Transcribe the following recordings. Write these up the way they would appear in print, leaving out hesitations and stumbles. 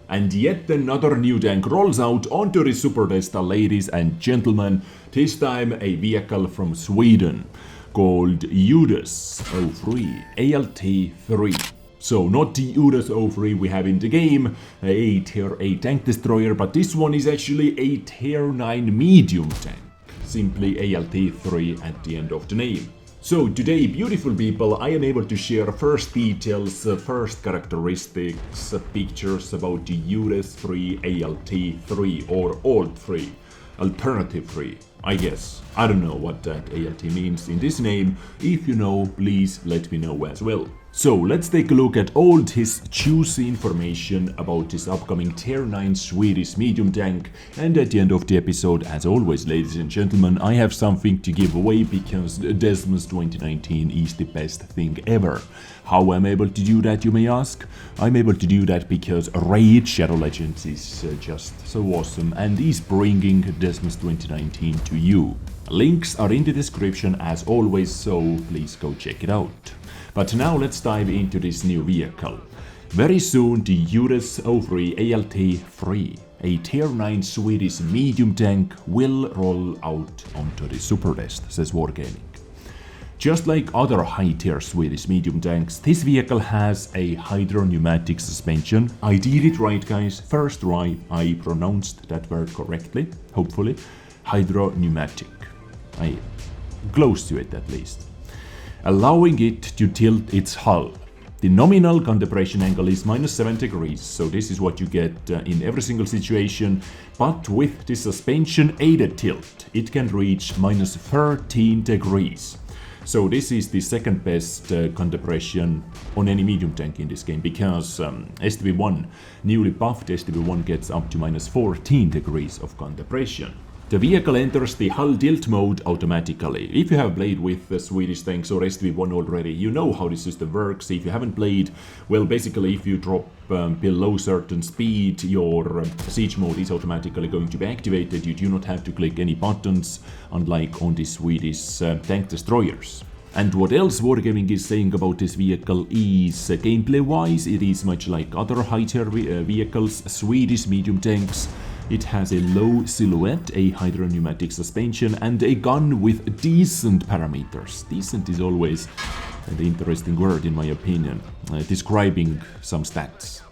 And yet another new tank rolls out onto the Super Testa, ladies and gentlemen. This time a vehicle from Sweden called Udes 03 ALT3. So not the Udes 03 we have in the game, a tier 8 tank destroyer, but this one is actually a tier 9 medium tank. Simply ALT3 at the end of the name. So today, beautiful people, I am able to share first details, first characteristics, pictures about the Udes 3 ALT3 or ALT 3, Alternative 3, I guess. I don't know what that ALT means in this name. If you know, please let me know as well. So let's take a look at all this juicy information about this upcoming tier 9 Swedish medium tank, and at the end of the episode, as always ladies and gentlemen, I have something to give away because Desmos 2019 is the best thing ever. How am I able to do that, you may ask? I'm able to do that because Raid Shadow Legends is just so awesome and is bringing Desmos 2019 to you. Links are in the description as always, so please go check it out. But now let's dive into this new vehicle. Very soon the Udes 03 ALT3, a tier 9 Swedish medium tank, will roll out onto the Super Test, says Wargaming. Just like other high tier Swedish medium tanks, this vehicle has a hydro-pneumatic suspension. I did it right guys, first try I pronounced that word correctly, hopefully. Hydro-pneumatic. I close to it at least. Allowing it to tilt its hull. The nominal gun depression angle is -7 degrees, so this is what you get in every single situation, but with the suspension aided tilt, it can reach -13 degrees. So this is the second best gun depression on any medium tank in this game, because STB1, newly buffed STB1 gets up to -14 degrees of gun depression. The vehicle enters the hull tilt mode automatically. If you have played with the Swedish tanks or STB1 already, you know how the system works. If you haven't played, well, basically if you drop below certain speed, your siege mode is automatically going to be activated. You do not have to click any buttons, unlike on the Swedish tank destroyers. And what else Wargaming is saying about this vehicle is gameplay-wise, it is much like other high-tier vehicles, Swedish medium tanks. It has a low silhouette, a hydro-pneumatic suspension, and a gun with decent parameters. Decent is always an interesting word in my opinion, describing some stats.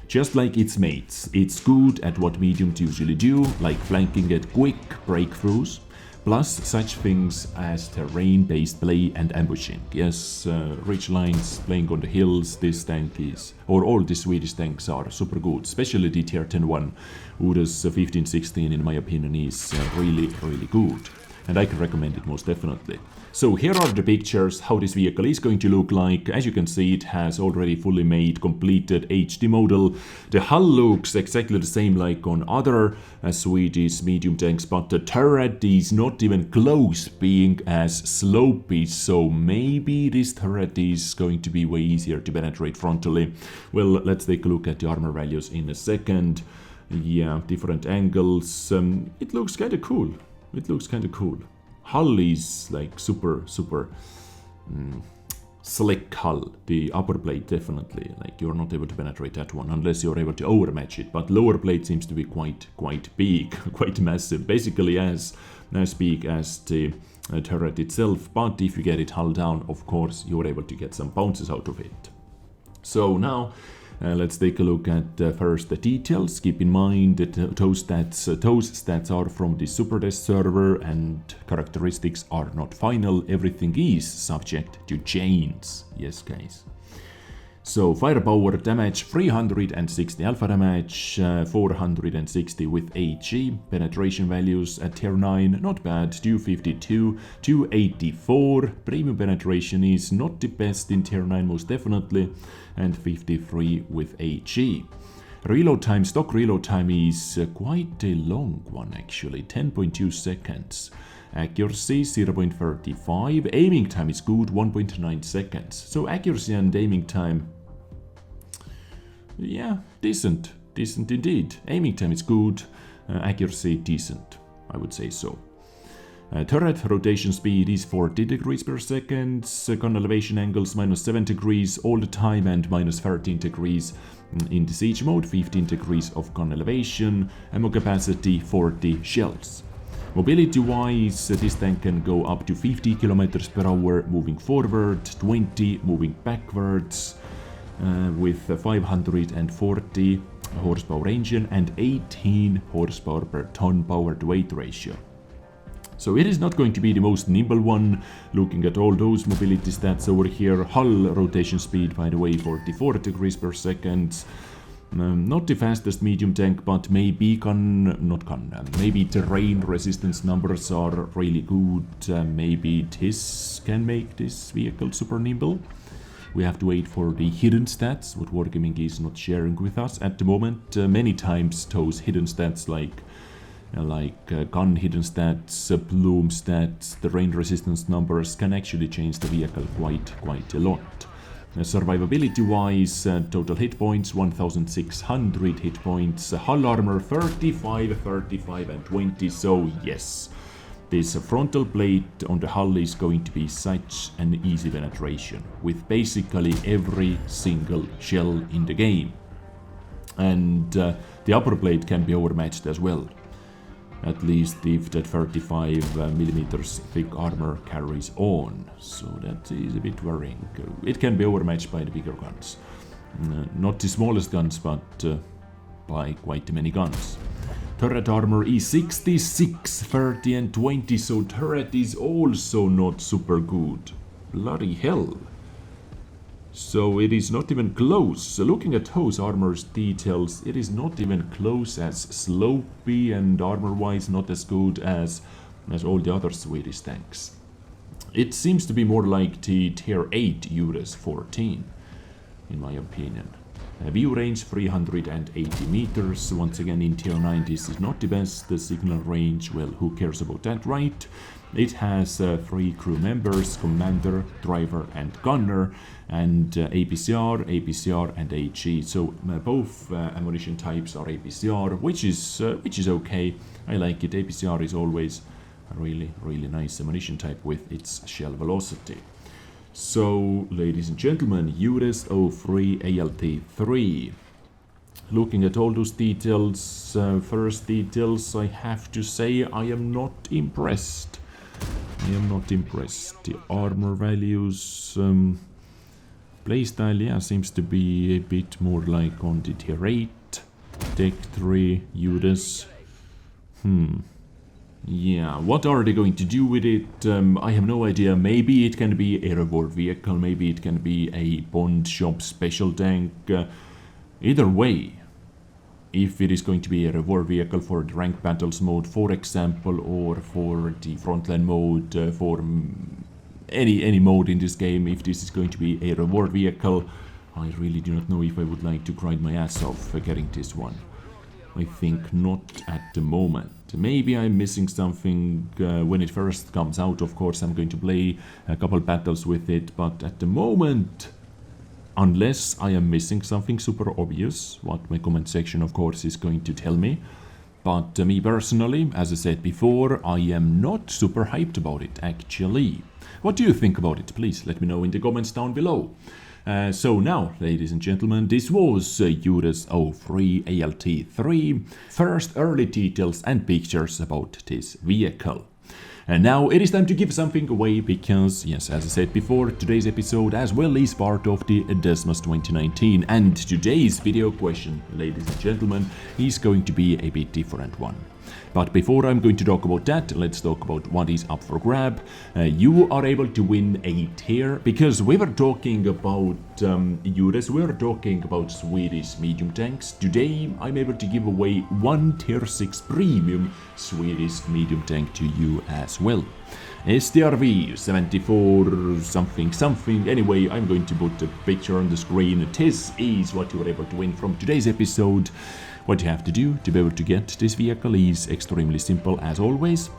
Just like its mates, it's good at what mediums usually do, like flanking at quick breakthroughs, plus such things as terrain-based play and ambushing. Yes, ridge lines, playing on the hills, this tank is, or all the Swedish tanks are super good, especially the tier 10 one. Udes 15-16 in my opinion is really good, and I can recommend it most definitely. So here are the pictures, how this vehicle is going to look like. As you can see, it has already fully made, completed HD model. The hull looks exactly the same like on other Swedish medium tanks, but the turret is not even close being as slopey, so maybe this turret is going to be way easier to penetrate frontally. Well, let's take a look at the armor values in a second. Yeah, different angles. It looks kind of cool. It looks kind of cool. Hull is like super slick hull. The upper plate definitely, like you're not able to penetrate that one unless you're able to overmatch it, but lower plate seems to be quite big, quite massive, basically as big as the turret itself, but if you get it hull down, of course you're able to get some bounces out of it. So now let's take a look at first the details. Keep in mind that those stats are from the Super Test server and characteristics are not final. Everything is subject to change. Yes, guys. So firepower damage 360 alpha damage, 460 with HE. Penetration values at tier 9, not bad, 252, 284. Premium penetration is not the best in tier 9 most definitely, and 53 with HE. Reload time, stock reload time is quite a long one actually, 10.2 seconds. Accuracy 0.35, aiming time is good, 1.9 seconds. So accuracy and aiming time, yeah, decent indeed. Aiming time is good, accuracy decent, I would say so. Turret rotation speed is 40 degrees per second, gun elevation angles -7 degrees all the time and -13 degrees in the siege mode, 15 degrees of gun elevation, ammo capacity 40 shells. Mobility wise, this tank can go up to 50 kilometers per hour moving forward, 20 moving backwards, with 540 horsepower engine and 18 horsepower per ton power to weight ratio. So it is not going to be the most nimble one, looking at all those mobility stats over here. Hull rotation speed, by the way, 44 degrees per second. Not the fastest medium tank, but maybe maybe terrain resistance numbers are really good. Maybe this can make this vehicle super nimble. We have to wait for the hidden stats, what Wargaming is not sharing with us at the moment. Many times those hidden stats like gun hidden stats, plume stats, terrain resistance numbers can actually change the vehicle quite a lot. Survivability wise, total hit points 1600 hit points, hull armor 35, 35 and 20, so yes, this frontal plate on the hull is going to be such an easy penetration with basically every single shell in the game. And the upper plate can be overmatched as well. At least if that 35mm thick armor carries on, so that is a bit worrying. It can be overmatched by the bigger guns. Not the smallest guns, but by quite many guns. Turret armor is 66, 30 and 20, so turret is also not super good. Bloody hell. So it is not even close. So looking at those armor's details, it is not even close as slopey and armor-wise not as good as all the other Swedish tanks. It seems to be more like the tier 8 Udes 14, in my opinion. View range 380 meters. Once again, in tier 9 this is not the best. The signal range, well, who cares about that, right? It has 3 crew members, commander, driver and gunner, and APCR, APCR and HE. So both ammunition types are APCR, which is okay. I like it. APCR is always a really nice ammunition type with its shell velocity. So, ladies and gentlemen, Udes 03 ALT3. Looking at all those details, first details, I have to say I am not impressed. The armor values, playstyle, yeah, seems to be a bit more like on the tier 8, Tech 3, Udes. Yeah, what are they going to do with it? I have no idea. Maybe it can be a reward vehicle, maybe it can be a Bond shop special tank. Either way, if it is going to be a reward vehicle for the ranked battles mode, for example, or for the frontline mode, for any mode in this game, if this is going to be a reward vehicle, I really do not know if I would like to grind my ass off getting this one. I think not at the moment. Maybe I'm missing something when it first comes out. Of course, I'm going to play a couple battles with it, but at the moment, unless I am missing something super obvious, what my comment section of course is going to tell me. But me personally, as I said before, I am not super hyped about it actually. What do you think about it? Please let me know in the comments down below. So now, ladies and gentlemen, this was Udes 03 ALT3, first early details and pictures about this vehicle. And now it is time to give something away because, yes, as I said before, today's episode as well is part of the Desmos 2019, and today's video question, ladies and gentlemen, is going to be a bit different one. But before I'm going to talk about that, let's talk about what is up for grab. You are able to win a tier, because we were talking about Udes, we were talking about Swedish medium tanks. Today I'm able to give away one tier 6 premium Swedish medium tank to you as well. STRV 74 something. Anyway, I'm going to put a picture on the screen. This is what you were able to win from today's episode. What you have to do to be able to get this vehicle is extremely simple as always.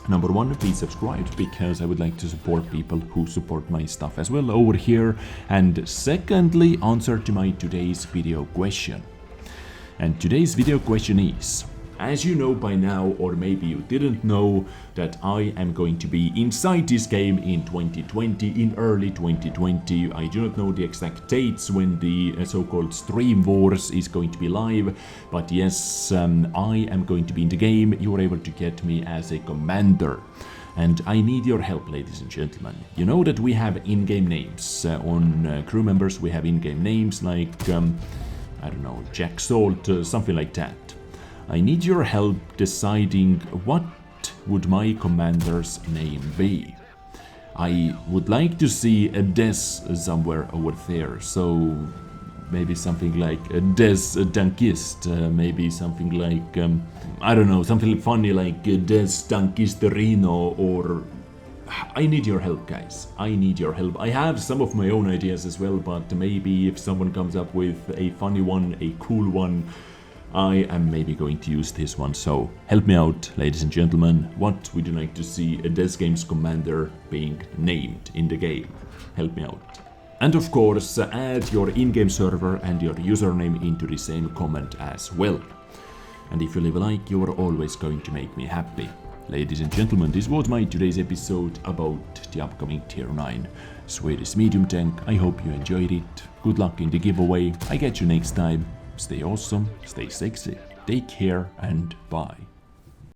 Number one, please subscribe, because I would like to support people who support my stuff as well over here. And secondly, answer to my today's video question. And today's video question is, As you know by now, or maybe you didn't know, that I am going to be inside this game in 2020, in early 2020. I do not know the exact dates when the so-called Stream Wars is going to be live, but yes, I am going to be in the game. You are able to get me as a commander. And I need your help, ladies and gentlemen. You know that we have in-game names. On crew members we have in-game names like, I don't know, Jack Salt, something like that. I need your help deciding what would my commander's name be. I would like to see a Des somewhere over there, so maybe something like a Des Tankist, maybe something like, I don't know, something funny like Des Tankisterino, or... I need your help, guys. I need your help. I have some of my own ideas as well, but maybe if someone comes up with a funny one, a cool one, I am maybe going to use this one. So help me out, ladies and gentlemen. What would you like to see a Des Games commander being named in the game? Help me out. And of course, add your in-game server and your username into the same comment as well. And if you leave a like, you are always going to make me happy. Ladies and gentlemen, this was my today's episode about the upcoming Tier 9 Swedish medium tank. I hope you enjoyed it. Good luck in the giveaway. I catch you next time. Stay awesome, stay sexy, take care, and bye.